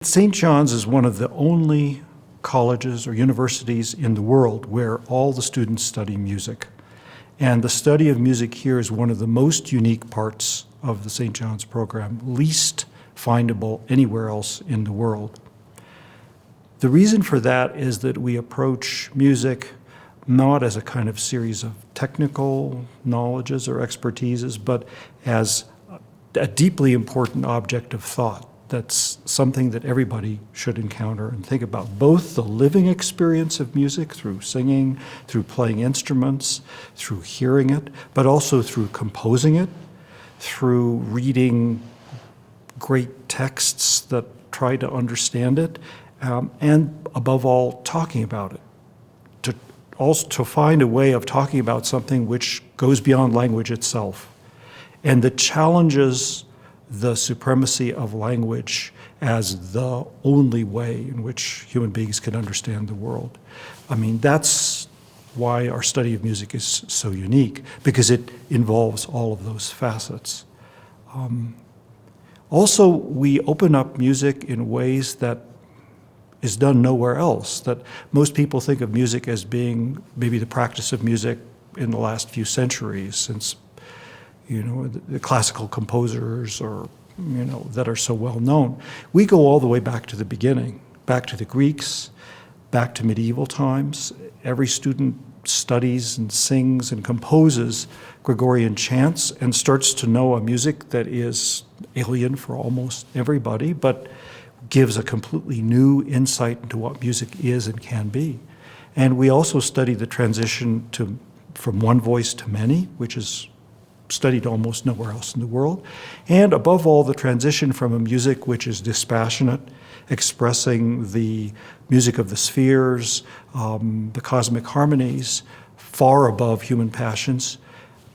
St. John's is one of the only colleges or universities in the world where all the students study music. And the study of music here is one of the most unique parts of the St. John's program, least findable anywhere else in the world. The reason for that is that we approach music not as a kind of series of technical knowledges or expertises, but as a deeply important object of thought. That's something that everybody should encounter and think about, both the living experience of music through singing, through playing instruments, through hearing it, but also through composing it, through reading great texts that try to understand it, and above all, talking about it. To find a way of talking about something which goes beyond language itself, and that challenges the supremacy of language as the only way in which human beings can understand the world. I mean, that's why our study of music is so unique, because it involves all of those facets. Also, we open up music in ways that is done nowhere else, that most people think of music as being maybe the practice of music in the last few centuries, since the classical composers or, that are so well known. We go all the way back to the beginning, back to the Greeks, back to medieval times. Every student studies and sings and composes Gregorian chants and starts to know a music that is alien for almost everybody, but gives a completely new insight into what music is and can be. And we also study the transition from one voice to many, which is studied almost nowhere else in the world. And above all, the transition from a music which is dispassionate, expressing the music of the spheres, the cosmic harmonies, far above human passions.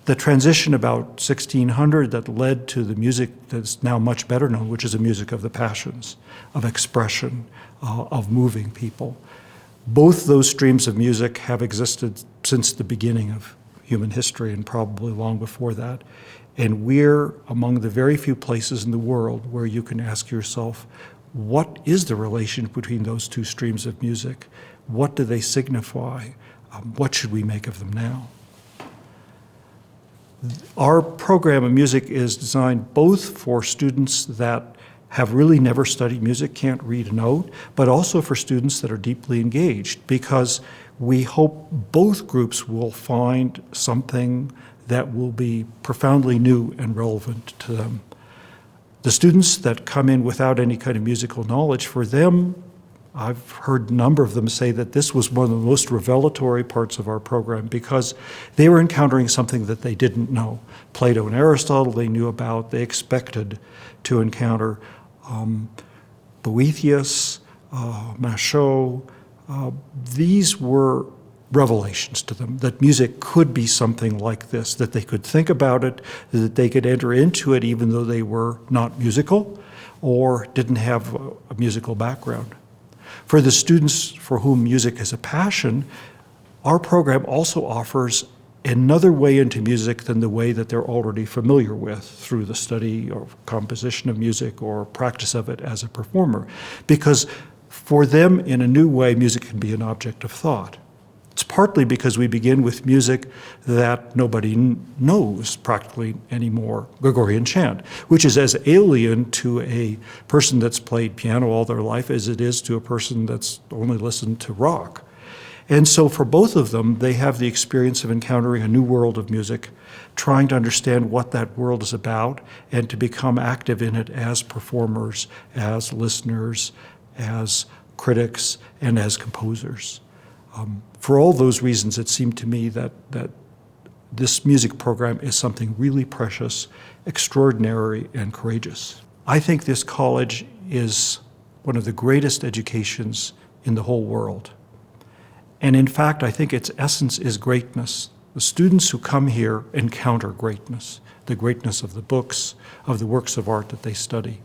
The transition about 1600 that led to the music that's now much better known, which is the music of the passions, of expression, of moving people. Both those streams of music have existed since the beginning of human history and probably long before that. And we're among the very few places in the world where you can ask yourself, what is the relation between those two streams of music? What do they signify? What should we make of them now? Our program of music is designed both for students that have really never studied music, can't read a note, but also for students that are deeply engaged, because we hope both groups will find something that will be profoundly new and relevant to them. The students that come in without any kind of musical knowledge, for them, I've heard a number of them say that this was one of the most revelatory parts of our program, because they were encountering something that they didn't know. Plato and Aristotle they knew about, they expected to encounter Boethius, Machaut. These were revelations to them, that music could be something like this, that they could think about it, that they could enter into it even though they were not musical or didn't have a musical background. For the students for whom music is a passion, our program also offers another way into music than the way that they're already familiar with through the study or composition of music or practice of it as a performer. Because for them, in a new way, music can be an object of thought. It's partly because we begin with music that nobody knows practically anymore, Gregorian chant, which is as alien to a person that's played piano all their life as it is to a person that's only listened to rock. And so for both of them, they have the experience of encountering a new world of music, trying to understand what that world is about, and to become active in it as performers, as listeners, as critics, and as composers. For all those reasons, it seemed to me that this music program is something really precious, extraordinary, and courageous. I think this college is one of the greatest educations in the whole world. And in fact, I think its essence is greatness. The students who come here encounter greatness, the greatness of the books, of the works of art that they study.